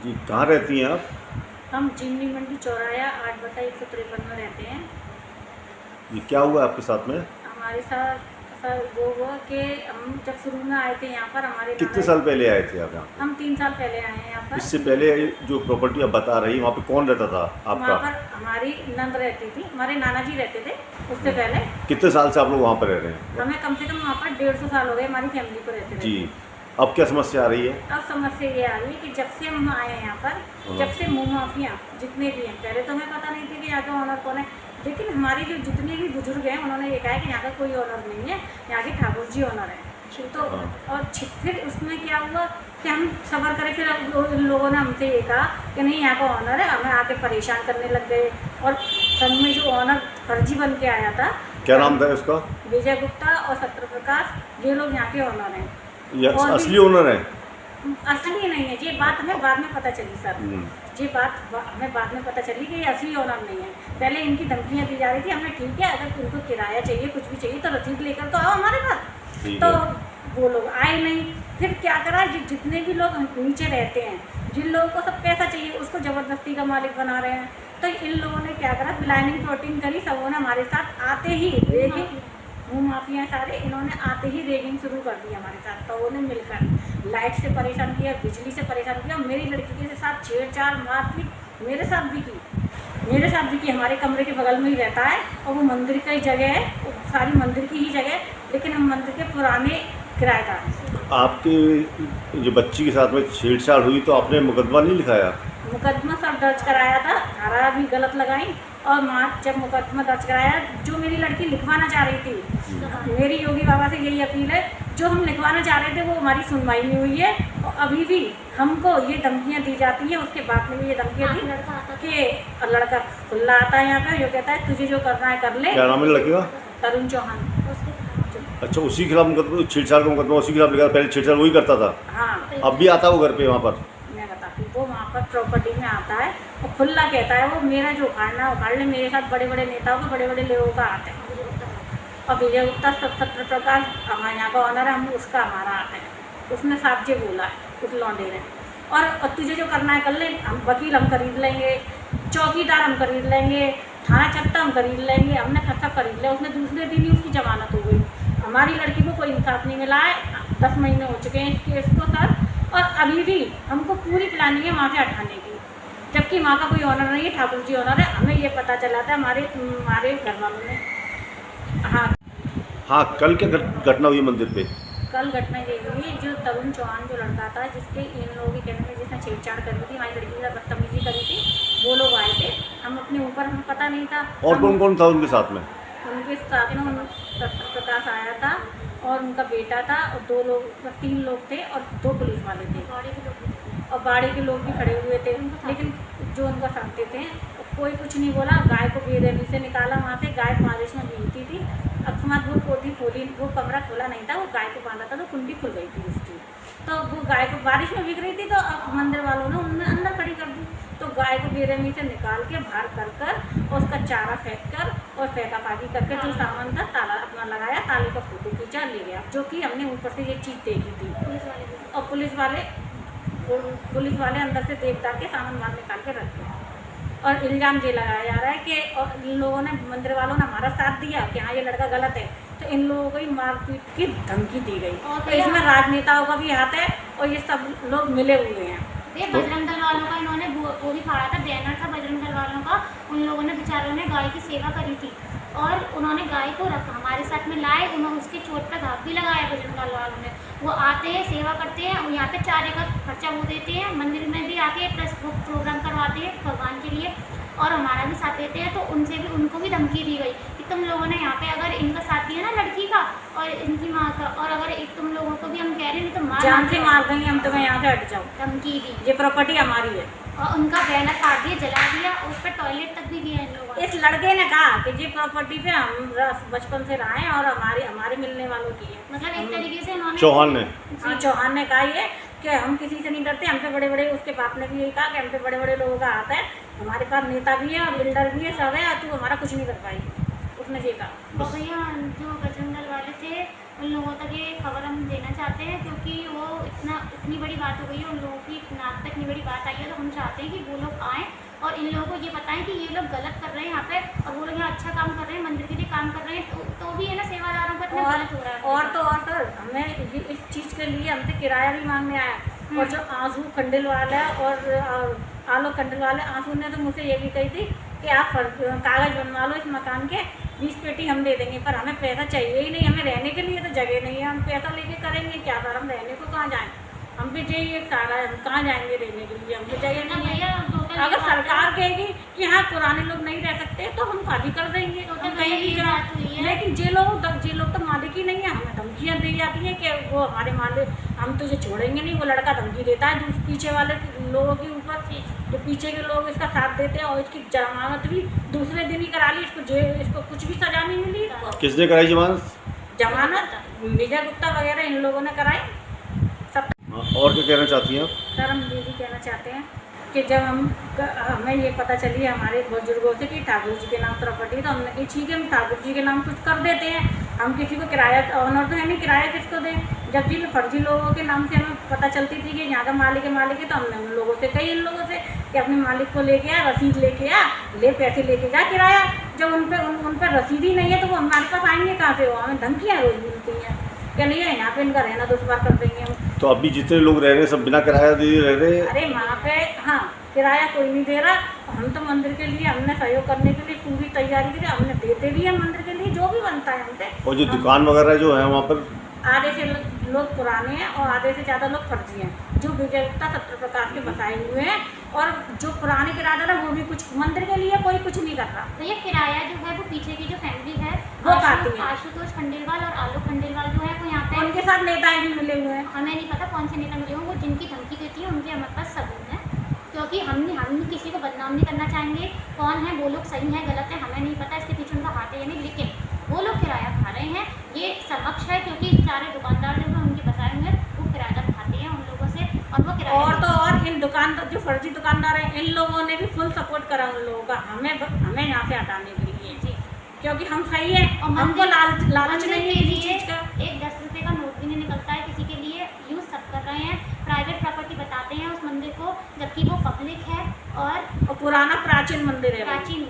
जी, कहाँ रहती हैं आप? हम चिमनी मंडी चौराया 8/153 में रहते हैं। ये क्या हुआ आपके साथ में? हमारे साथ सर वो हुआ कि हम जब शुरू में आए थे यहाँ पर हमारे कितने नाना, साल पहले आए थे आप यहाँ पे? हम 3 साल पहले आए हैं यहाँ पर। इससे पहले जो प्रॉपर्टी आप बता रही वहाँ पे कौन रहता था वहाँ आपका? पर हमारी नंद रहती थी, हमारे नाना जी रहते थे उससे पहले। कितने साल से आप लोग वहाँ पर रह रहे हैं? हमें कम से कम वहाँ पर 150 साल हो गए हमारी फैमिली को रहते जी। रहते। अब क्या समस्या आ रही है? अब समस्या ये आ रही है कि जब से हम आए हैं यहाँ पर, जब से मुँह माफिया जितने भी हैं, पहले तो हमें पता नहीं थी कि यहाँ का ऑनर कौन है, लेकिन हमारे जो जितने भी बुजुर्ग हैं उन्होंने ये कहा है कि यहाँ का कोई ऑनर नहीं है, यहाँ के ठाकुर जी ऑनर है। तो और फिर उसमें क्या हुआ कि हम सफ़र करें, फिर इन लोगों ने हमसे ये कहा कि नहीं यहाँ का ऑनर है, हमें आके परेशान करने लग गए। और संग में जो ऑनर फर्जी बन के आया था, क्या नाम था उसका? विजय गुप्ता और सत्यप्रकाश, ये लोग यहाँ के ऑनर हैं। ये असली ओनर है? असली नहीं है, ये बात हमें बाद में पता चली सर। ये बात हमें बाद में पता चली कि ये असली ओनर नहीं है। पहले इनकी धमकियाँ दी जा रही थी, हमने ठीक है अगर तुमको किराया चाहिए कुछ भी चाहिए तो रसीद लेकर तो आओ हमारे पास, तो वो लोग आए नहीं। फिर क्या करा, जितने भी लोग नीचे रहते हैं, जिन लोगों को सब पैसा चाहिए उसको ज़बरदस्ती का मालिक बना रहे हैं। तो इन लोगों ने क्या करा, प्लानिंग प्लॉटिंग करी, सबों ने हमारे साथ आते ही रेगिंग, मुँह माफिया सारे, इन्होंने आते ही रेगिंग शुरू कर दी हमारे साथ। तो उन्होंने मिलकर लाइट से परेशान किया, बिजली से परेशान किया, मेरी लड़की के साथ छेड़छाड़ मारपीट मेरे साथ भी की। हमारे कमरे के बगल में ही रहता है और वो मंदिर की जगह है, वो सारी मंदिर की ही जगह है, लेकिन हम मंदिर के पुराने किराएदार हैं। आपके जो बच्ची के साथ में छेड़छाड़ हुई तो आपने मुकदमा नहीं लिखाया? मुकदमा सब दर्ज कराया था, धारा भी गलत लगाई। और जब मुकदमा दर्ज कराया, जो मेरी लड़की लिखवाना चाह रही थी, मेरी योगी बाबा से यही अपील है, जो हम लिखवाना चाह रहे थे वो हमारी सुनवाई नहीं हुई है। और अभी भी हमको ये धमकियाँ दी जाती हैं। उसके बाद में भी ये धमकियाँ दी कि लड़का खुला आता है यहाँ पे, जो कहता है तुझे जो करना है कर ले। क्या नाम है लड़के का? तरुण चौहान। अच्छा, उसी के खिलाफ मुकदमा, छेड़छाड़ का मुकदमा उसी के खिलाफ लिखा? पहले छेड़छाड़ वही करता था? हाँ, अब भी आता है वो घर पे वहाँ पर? मैं बताती हूँ, वो वहाँ पर प्रॉपर्टी में आता है और खुला कहता है वो मेरा जो उखाड़ना उखाड़ ले। मेरे साथ बड़े बड़े नेताओं का, बड़े बड़े लोगों का आता है। और विजय गुप्ता सत्यप्रकाश हमारे यहाँ का ऑनर है, हम उसका हमारा आता है। उसने साफ जी बोला है उस लौंडे ने। और तुझे जो करना है कर ले, हम वकील हम खरीद लेंगे, चौकीदार हम खरीद लेंगे, थाना चट्टा हम खरीद लेंगे। हमने खर्चा खरीद लिया। उसने दूसरे दिन ही उसकी जमानत हो गई। हमारी लड़की को कोई इंसाफ नहीं मिला है। 10 महीने हो चुके हैं इस केस को सर, और अभी भी हमको पूरी प्लानिंग है वहाँ से हटाने की, जबकि वहाँ का कोई ऑनर नहीं है, ठाकुर जी ऑनर है। हमें ये पता चला था हमारे घर वालों ने। हाँ, कल क्या घटना हुई मंदिर पे? कल घटना ये हुई, जो तरुण चौहान जो लड़का था, जिसके इन लोगों के कहने में जिसने छेड़छाड़ करी थी, हमारी लड़की के साथ बदतमीजी करी थी, वो लोग आए थे। हम अपने ऊपर, हमें पता नहीं था। और कौन कौन था उनके साथ में? उनके साथ में सत्यप्रकाश आया था और उनका बेटा था और 3 लोग थे और 2 पुलिस वाले थे और बाड़ी के लोग भी खड़े हुए थे। लेकिन जो उनका साथ देते हैं कोई कुछ नहीं बोला। गाय को बेरहमी से निकाला वहाँ से। गाय बारिश में भीगती थी, अकस्मात वो पोती खोली, वो कमरा खोला नहीं था, वो गाय को बांधा था तो कुंडी खुल गई थी उसकी। तो वो गाय को बारिश में भीग रही थी तो मंदिर वालों ने उन्हें अंदर खड़ी कर दी। तो गाय को बेरहमी से निकाल के बाहर कर और उसका चारा फेंक कर और फेंका फाकी करके जो सामान था ताला अपना लगाया, ताले का फोटो खींचा, ले गया, जो कि हमने ऊपर से ये चीज़ देखी थी। और पुलिस वाले अंदर से देख दाख के सामान बाहर निकाल के रख दिया। और इल्ज़ाम ये लगाया जा रहा है कि और इन लोगों ने, मंदिर वालों ने हमारा साथ दिया कि हाँ ये लड़का गलत है, तो इन लोगों को ही मारपीट की धमकी दी गई। तो इसमें राजनेताओं का भी हाथ है और ये सब लोग मिले हुए हैं। ये बजरंग दल वालों का इन्होंने वो भी फाड़ा था, बैनर था बजरंग दल वालों का। उन लोगों ने बेचारों ने गाय की सेवा करी थी और उन्होंने गाय को रखा, हमारे साथ में लाए, उन्होंने उसके चोट पर घाव भी लगाया बजरंग दल वालों ने। वो आते हैं, सेवा करते हैं और यहाँ पे चारे का खर्चा वो देते हैं, मंदिर में भी आके प्लस प्रोग्राम करवाते हैं भगवान के लिए और हमारा भी साथ देते हैं। तो उनको भी धमकी दी गई कि तुम लोगों ने यहाँ पे अगर इनका साथ दिया ना लड़की का और इनकी माँ का, और अगर तुम लोगों को भी हम कह रहे हैं तो जान से मार देंगे हम, तुम्हें यहाँ से हट जाओ। धमकी दी। ये प्रॉपर्टी हमारी है। और उनका बैनर काट दिया, जला दिया, उस पर टॉयलेट तक भी गया इन लोगों ने। इस लड़के ने कहा कि ये प्रॉपर्टी पे हम बचपन से रहे हैं और हमारे मिलने वालों की है। मतलब एक तरीके से उन्होंने, चौहान ने, हाँ चौहान ने कहा ये कि हम किसी से नहीं डरते, हम पे बड़े बड़े, उसके बाप ने भी यही कहा कि हम पे बड़े बड़े लोगों का हाथ है, हमारे पास नेता भी है और बिल्डर भी है, सब है, और तू हमारा कुछ नहीं कर पाएगी, उसने ये कहा। और भैया जो बजरंग दल वाले थे उन लोगों तक ये खबर हम देना चाहते हैं, क्योंकि वो इतनी बड़ी बात हो गई है, उन लोगों की नाक तक नहीं बड़ी बात आई है, तो हम चाहते हैं कि वो लोग आएँ और इन लोगों को ये बताएं कि ये लोग गलत कर रहे हैं यहाँ पे, और वो लोग यहाँ अच्छा काम कर रहे हैं, मंदिर के लिए काम कर रहे हैं, तो भी है ना सेवादारों पर इतना गलत हो रहा है। और तो हमें इस चीज़ के लिए हमसे किराया भी मांगने आया। और जो आंसू खंडेलवाल है और आलोक खंडेलवाल है, आंसू ने तो मुझसे ये भी कही थी कि आप कागज़ बनवा लो इस मकान के, 20 पेटी हम दे देंगे, पर हमें पैसा चाहिए ही नहीं, हमें रहने के लिए तो जगह नहीं है, हम पैसा लेके करेंगे क्या, पर हम रहने को कहाँ जाएँ, हम भी चाहिए सारा, हम कहाँ जाएंगे रहने के लिए, हमको चाहिए नहीं है। अगर सरकार कहेगी कि हाँ पुराने लोग नहीं रह सकते तो हम खाली कर देंगे, हम कहीं भी जाए। लेकिन जे लोग तो मालिक ही नहीं है, हमें धमकियाँ दी जाती हैं कि वो हमारे मालिक, हम तुझे छोड़ेंगे नहीं। वो लड़का धमकी देता है पीछे वाले लोगों के ऊपर, जो पीछे के लोग इसका साथ देते हैं, और इसकी जमानत भी दूसरे दिन ही करा ली, इसको कुछ भी सजा नहीं मिली। किसने कराई जमानत विजय गुप्ता वगैरह इन लोगों ने कराई सब। और क्या कहना चाहती हैं आप? सर हम ये भी कहना चाहते हैं कि जब हमें ये पता चली हमारे बुजुर्गों से कि ठाकुर जी के नाम प्रॉपर्टी, तो हमने कहा ठीक है हम ठाकुर जी के नाम कुछ कर देते हैं, हम किसी को किराया, ऑनर तो है नहीं, किराया किसको दें। जब जिन फर्जी लोगों के नाम से हमें पता चलती थी कि यहाँ का मालिक है, तो हमने उन लोगों से कही, इन लोगों से कि अपने मालिक को लेके आ, रसीद लेके आ, ले पैसे लेके जा किराया। जब उन पर रसीद ही नहीं है तो वो हमारे पास आएंगे कहाँ से, वो हमें धमकियाँ रोज मिलती हैं क्या नहीं है, यहाँ पे इनका रहना दुश्वार कर देंगे हम। तो अभी जितने लोग रह रहे हैं सब बिना किराया दिए रह रहे हैं? अरे वहाँ पे हाँ किराया कोई नहीं दे रहा। हम तो मंदिर के लिए हमने सहयोग करने के लिए पूरी तैयारी की, हमने देते भी हैं मंदिर के लिए जो भी बनता है हमसे। और जो दुकान वगैरह जो है वहाँ पर आधे से लोग पुराने हैं और आधे से ज़्यादा लोग फर्जी हैं, जो विजयता सत्र प्रकाश के बसाए हुए हैं, और जो पुराने किराएदार है वो भी कुछ मंदिर के लिए कोई कुछ नहीं कर रहा। तो ये किराया जो है वो पीछे की जो फैमिली है वो खाती है। आशुतोष खंडेलवाल और आलोक खंडेलवाल जो है वो यहाँ पे, उनके साथ नेताएं भी मिले हुए हैं। हमें नहीं पता कौन से नेता मिले हों, वो जिनकी धमकी देती है उनके हमारे पास सबूत है, क्योंकि हम किसी को बदनाम नहीं करना चाहेंगे। कौन है वो लोग, सही है गलत है हमें नहीं पता, इसके पीछे उनका हाथ है या नहीं, लेकिन वो लोग किराया खा रहे हैं, ये समक्ष है, क्योंकि सारे दुकानदार जो हैं उनके बसाए हुए वो किराया खाते हैं उन लोगों से, और वो किराया और इन दुकानदार जो फर्जी दुकानदार हैं इन लोगों ने भी फुल सपोर्ट करा उन लोगों का हमें यहाँ से हटाने के लिए जी, क्योंकि हम सही है और हमको लालच नहीं है किसी चीज़ का। एक 10 रुपये का नोट भी नहीं निकलता है किसी के लिए, यूज़ सब कर रहे हैं, प्राइवेट प्रॉपर्टी बताते हैं उस मंदिर को, जबकि वो पब्लिक है और पुराना प्राचीन मंदिर है, प्राचीन